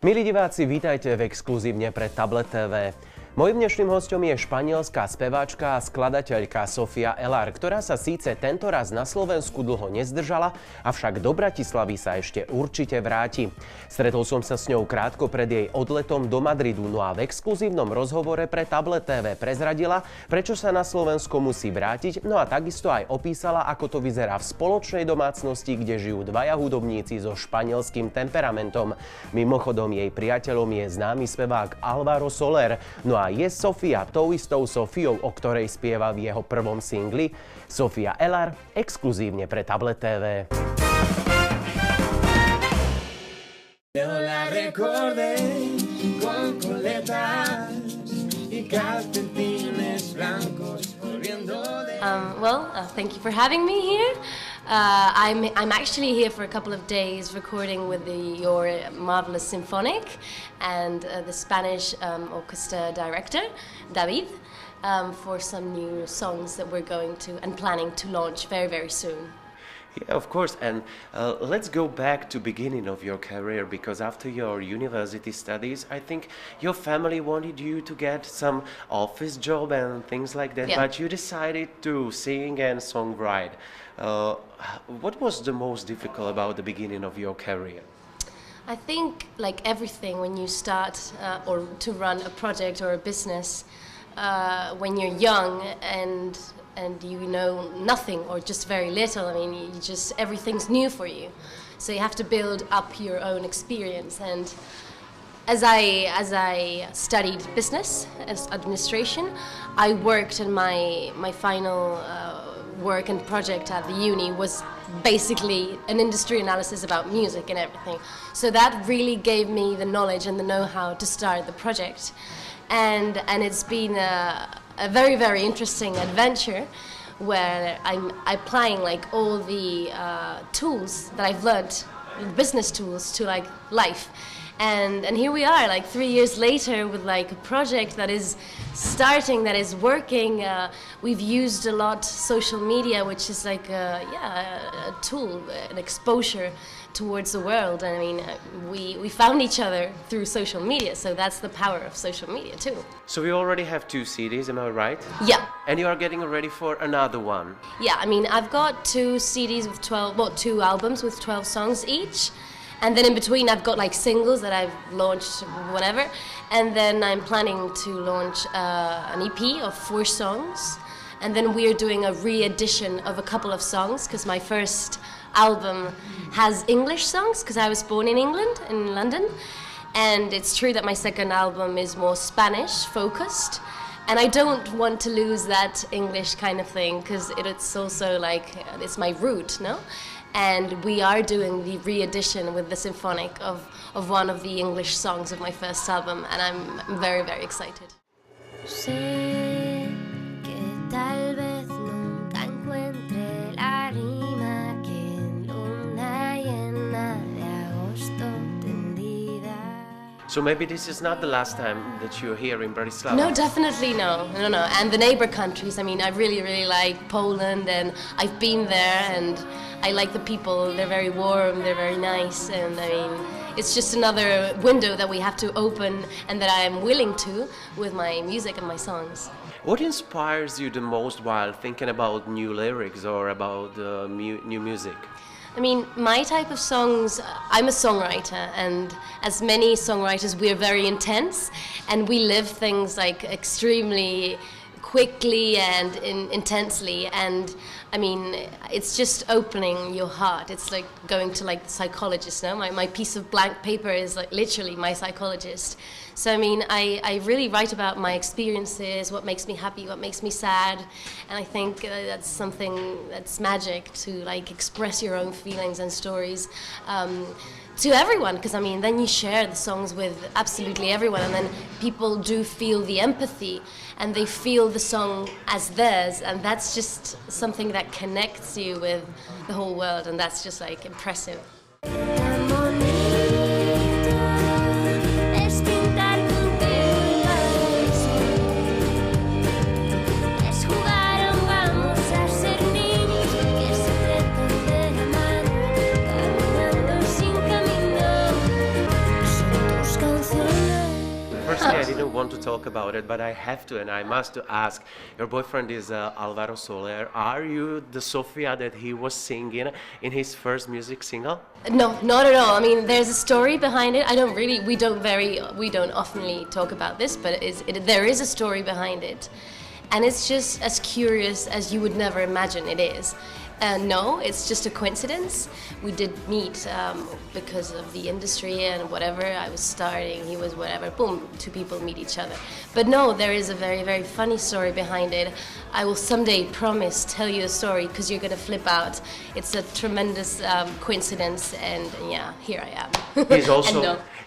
Milí diváci, vítajte v exkluzívne pre Tablet TV. Mojím dnešným hosťom je španielská speváčka a skladateľka SOFIA ELLAR, ktorá sa síce tentoraz na Slovensku dlho nezdržala, avšak do Bratislavy sa ešte určite vráti. Stretol som sa s ňou krátko pred jej odletom do Madridu, no a v exkluzívnom rozhovore pre Tablet TV prezradila, prečo sa na Slovensko musí vrátiť, no a takisto aj opísala, ako to vyzerá v spoločnej domácnosti, kde žijú dvaja hudobníci so španielským temperamentom. Mimochodom, jej priateľom je známy spevák Alvarom Solerom, no a je Sofia tou istou Sofiou, o ktorej spieva v jeho prvom singli? SOFIA ELLAR, exkluzívne pre Tablet TV. Thank you for having me here. I'm actually here for a couple of days recording with your marvelous symphonic and the Spanish orchestra director, David, for some new songs that we're going to and planning to launch very, very soon. Yeah, of course. And let's go back to beginning of your career, because after your university studies, I think your family wanted you to get some office job and things like that, Yeah. but you decided to sing and songwrite. What was the most difficult about the beginning of your career? I think, like everything, when you start or to run a project or a business, when you're young and you know nothing or just very little, I mean, you just everything's new for you, so you have to build up your own experience. And as I studied business as administration, I worked, and my final work and project at the uni was basically an industry analysis about music and everything. So that really gave me the knowledge and the know-how to start the project, and it's been a very, very interesting adventure where I'm applying like all the tools that I've learned, business tools, to like life. And here we are, like 3 years later, with like a project that is starting, that is working. We've used a lot social media, which is like a tool, an exposure towards the world. I mean, we found each other through social media, so that's the power of social media too. So you already have 2 CDs, am I right? Yeah. And you are getting ready for another one. Yeah, I mean, I've got 2 CDs with 2 albums with 12 songs each. And then in between, I've got like singles that I've launched, whatever. And then I'm planning to launch an EP of 4 songs. And then we're doing a re-edition of a couple of songs, because my first album has English songs, because I was born in England, in London. And it's true that my second album is more Spanish focused. And I don't want to lose that English kind of thing, because it's also like, it's my root, no? And we are doing the re-edition with the symphonic of one of the English songs of my first album, and I'm very, very excited. Sé que tal vez nunca encuentre la rima que en luna llena de agosto tendida. So maybe this is not the last time that you're here in Bratislava. No, definitely no. And the neighbor countries, I mean, I really, really like Poland, and I've been there, and I like the people. They're very warm, they're very nice, and I mean, it's just another window that we have to open, and that I am willing to with my music and my songs. What inspires you the most while thinking about new lyrics or about new music? I mean, my type of songs, I'm a songwriter, and as many songwriters, we're very intense, and we live things like extremely quickly and intensely, and I mean, it's just opening your heart. It's like going to like the psychologist, no? My piece of blank paper is like literally my psychologist. So I mean, I really write about my experiences, what makes me happy, what makes me sad, and I think that's something that's magic, to like express your own feelings and stories to everyone, because I mean, then you share the songs with absolutely everyone, and then people do feel the empathy, and they feel the song as theirs, and that's just something that connects you with the whole world, and that's just like impressive. talk about it, but I have to and I must to ask. Your boyfriend is Alvarom Solerom. Are you the Sofia that he was singing in his first music single? No, not at all. I mean, there's a story behind it. We don't often talk about this, but there is a story behind it. And it's just as curious as you would never imagine it is. No, it's just a coincidence. We did meet because of the industry and whatever. I was starting, he was whatever. Boom, two people meet each other. But no, there is a very, very funny story behind it. I will someday promise tell you the story because you're gonna flip out. It's a tremendous coincidence, and yeah, here I am.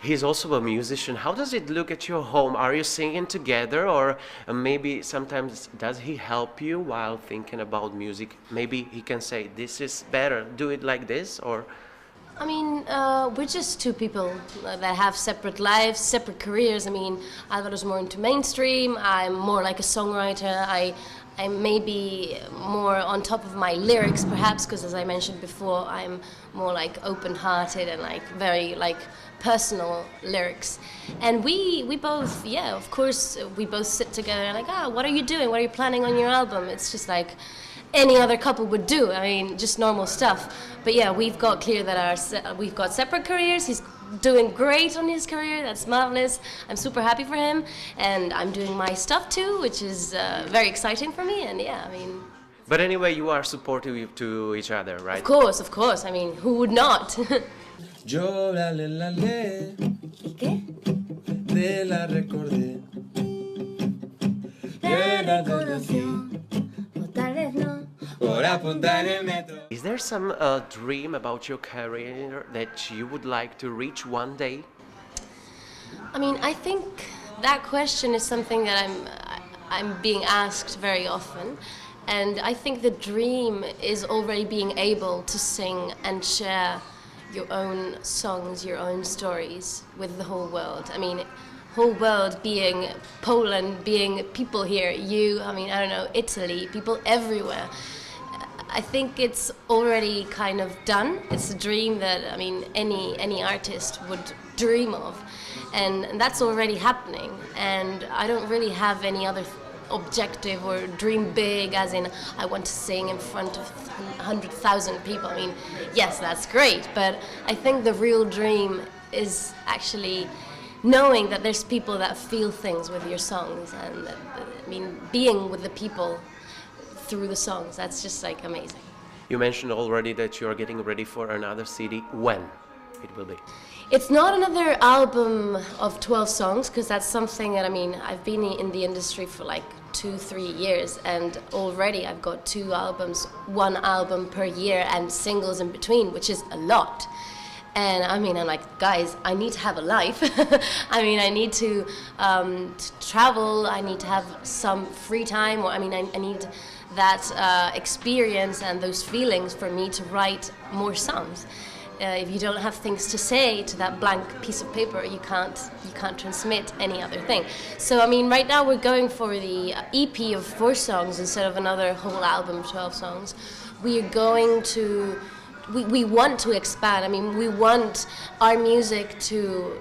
He's also a musician. How does it look at your home? Are you singing together, or maybe sometimes does he help you while thinking about music? Maybe he can say, this is better, do it like this, or? I mean, we're just two people that have separate lives, separate careers. I mean, Alvaro's more into mainstream, I'm more like a songwriter. I'm maybe more on top of my lyrics, perhaps, because as I mentioned before, I'm more like open-hearted and like very like personal lyrics. And we both, yeah, of course, we both sit together and like, what are you doing? What are you planning on your album? It's just like any other couple would do. I mean, just normal stuff. But yeah, we've got clear that we've got separate careers. He's doing great on his career. That's marvelous. I'm super happy for him, and I'm doing my stuff too, which is very exciting for me. And yeah, I mean. But anyway, you are supportive to each other, right? Of course. I mean, who would not? Yo la le ¿Qué? te la recordé. Te reconoció, o tal vez no. Por apuntar el metro. Is there some dream about your career that you would like to reach one day? I mean, I think that question is something that I'm being asked very often, and I think the dream is already being able to sing and share your own songs, your own stories with the whole world. I mean, whole world being Poland, being people here, I mean, I don't know, Italy, people everywhere. I think it's already kind of done. It's a dream that, I mean, any artist would dream of. And that's already happening. And I don't really have any other objective or dream big, as in I want to sing in front of 100,000 people. I mean, yes, that's great, but I think the real dream is actually knowing that there's people that feel things with your songs, and I mean, being with the people through the songs, that's just like amazing. You mentioned already that you're getting ready for another CD. When it will be? It's not another album of 12 songs, because that's something that, I mean, I've been in the industry for like 2-3 years, and already I've got 2 albums, 1 album per year, and singles in between, which is a lot. And I mean, I'm like, guys, I need to have a life. I mean, I need to travel, I need to have some free time, or I mean, I need that experience and those feelings for me to write more songs. If you don't have things to say to that blank piece of paper, you can't transmit any other thing. So I mean, right now we're going for the EP of 4 songs instead of another whole album of 12 songs. We are going to. We want to expand. I mean, we want our music to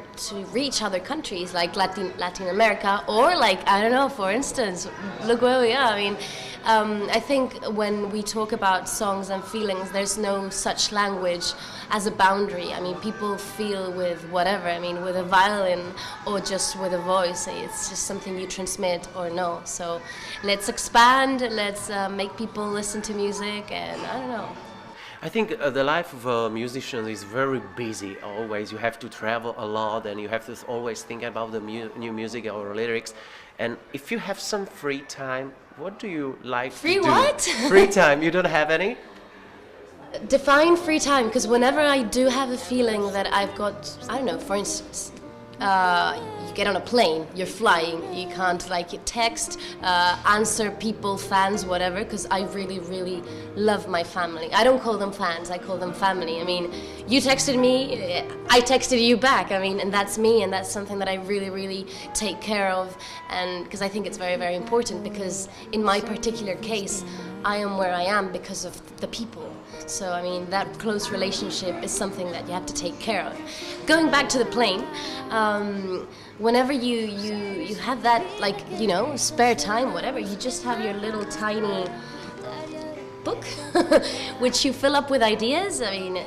reach other countries like Latin America, or like, I don't know, for instance, look where we are. I mean, I think when we talk about songs and feelings, there's no such language as a boundary. I mean, people feel with whatever. I mean, with a violin or just with a voice. It's just something you transmit or no. So let's expand. Let's make people listen to music, and I don't know. I think the life of a musician is very busy always. You have to travel a lot, and you have to always think about the new music or lyrics. And if you have some free time, what do you like to do? Free what? Free time, you don't have any? Define free time, because whenever I do have a feeling that I've got, I don't know, for instance, you get on a plane, you're flying, you can't like text, answer people, fans, whatever, because I really, really love my family. I don't call them fans, I call them family. I mean, you texted me, I texted you back, I mean, and that's me, and that's something that I really, really take care of, and because I think it's very, very important, because in my particular case, I am where I am because of the people. So I mean, that close relationship is something that you have to take care of. Going back to the plane, whenever you have that, like, you know, spare time, whatever, you just have your little tiny book which you fill up with ideas. I mean,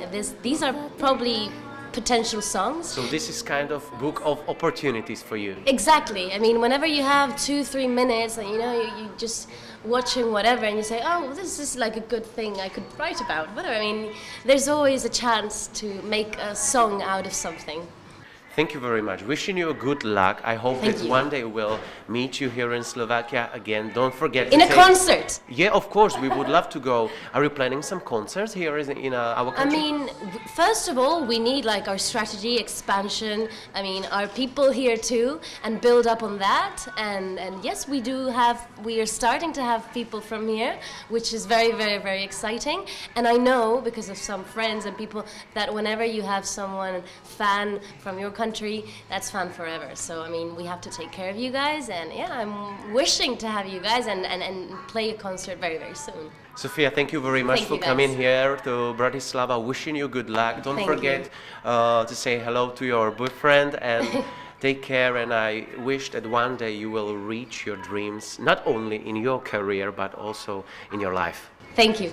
these are probably potential songs. So this is kind of book of opportunities for you. Exactly. I mean, whenever you have 2-3 minutes and, you know, you just watching whatever and you say, oh, this is like a good thing I could write about, whatever. I mean, there's always a chance to make a song out of something. Thank you very much. Wishing you good luck. I hope Thank that you. one day we'll meet you here in Slovakia again. Don't forget In to a concert. Yeah, of course, we would love to go. Are you planning some concerts here in our I country? mean, first of all, we need like our strategy, expansion. I mean, our people here too, and build up on that. And yes, we are starting to have people from here, which is very, very, very exciting. And I know, because of some friends and people, that whenever you have someone fan from your country, that's fan forever. So I mean, we have to take care of you guys, and yeah, I'm wishing to have you guys and play a concert very, very soon. Sophia, thank you very much Thank for you, guys. coming here to Bratislava. Wishing you good luck. Don't Thank forget to say hello to your boyfriend and take care. And I wish that one day you will reach your dreams, not only in your career but also in your life. Thank you.